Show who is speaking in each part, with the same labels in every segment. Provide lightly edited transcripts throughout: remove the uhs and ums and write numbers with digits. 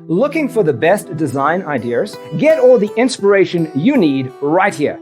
Speaker 1: Looking for the best design ideas? Get all the inspiration you need right here.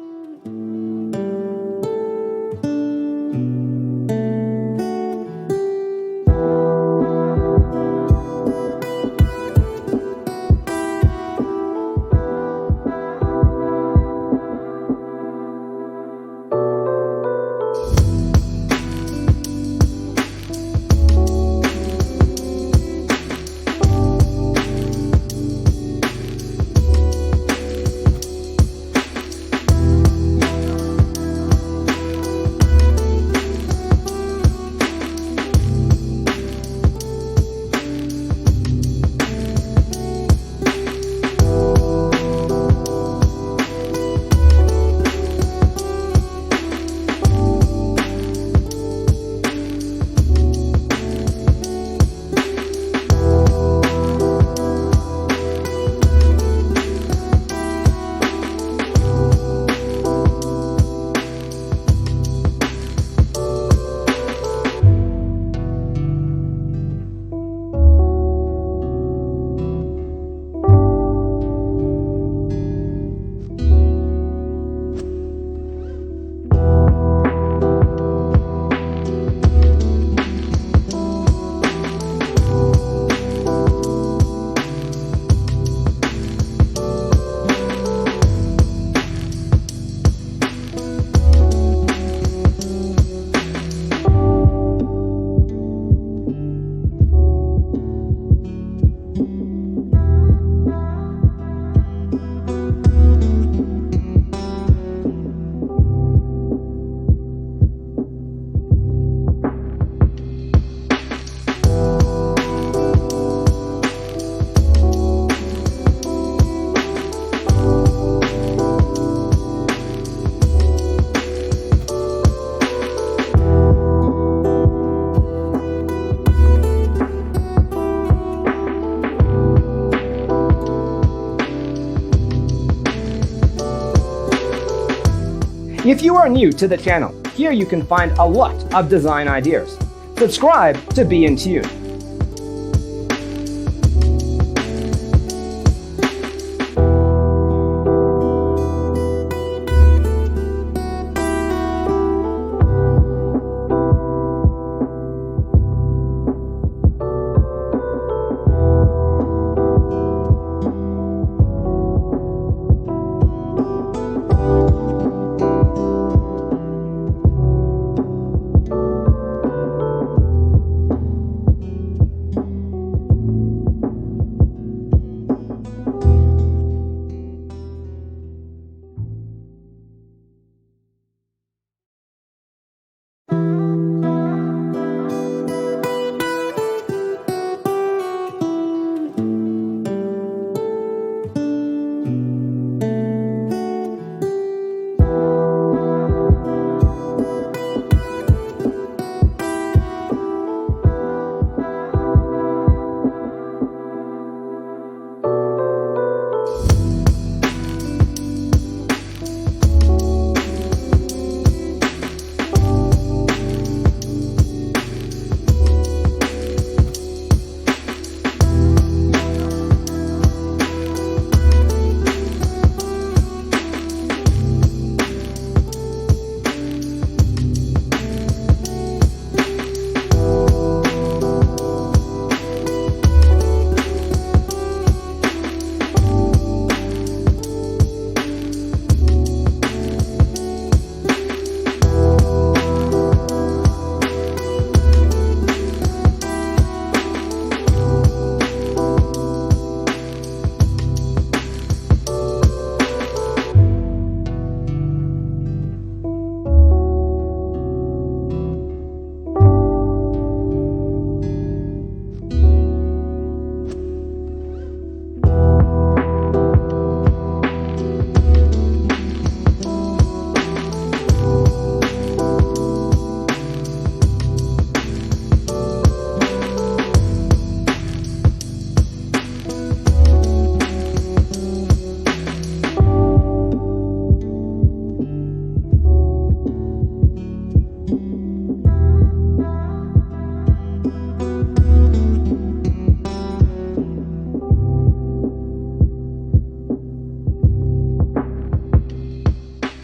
Speaker 1: If you are new to the channel, here you can find a lot of design ideas. Subscribe to be in tune.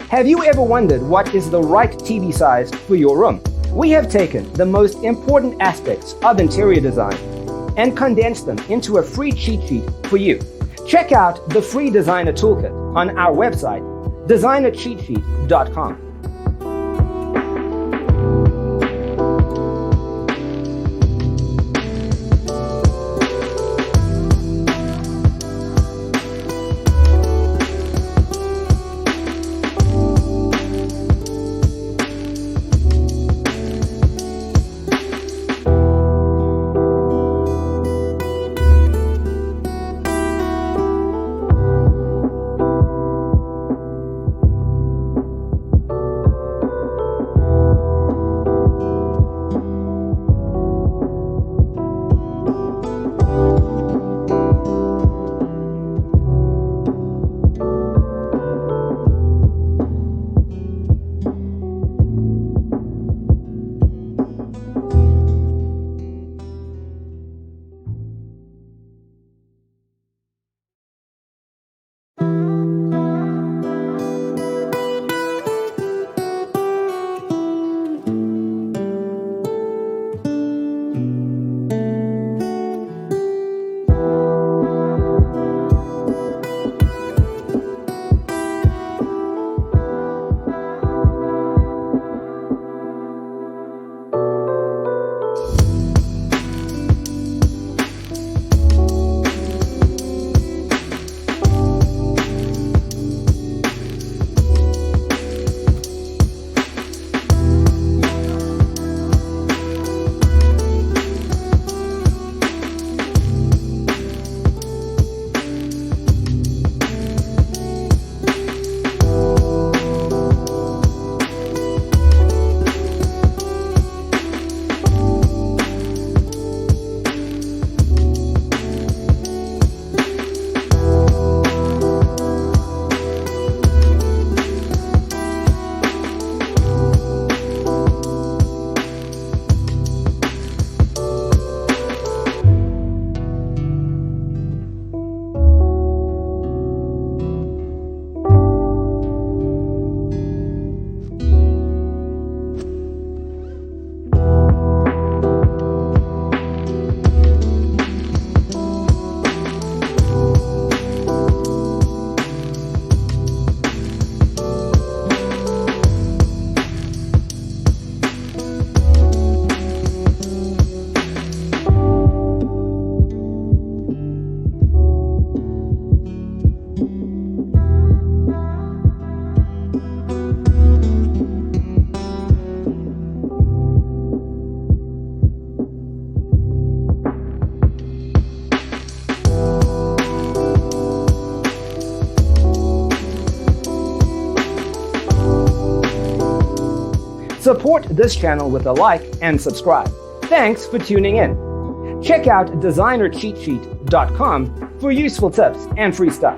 Speaker 1: Have you ever wondered what is the right TV size for your room? We have taken the most important aspects of interior design and condensed them into a free cheat sheet for you. Check out the free designer toolkit on our website, designercheatsheet.com. Support this channel with a like and subscribe. Thanks for tuning in. Check out designercheatsheet.com for useful tips and free stuff.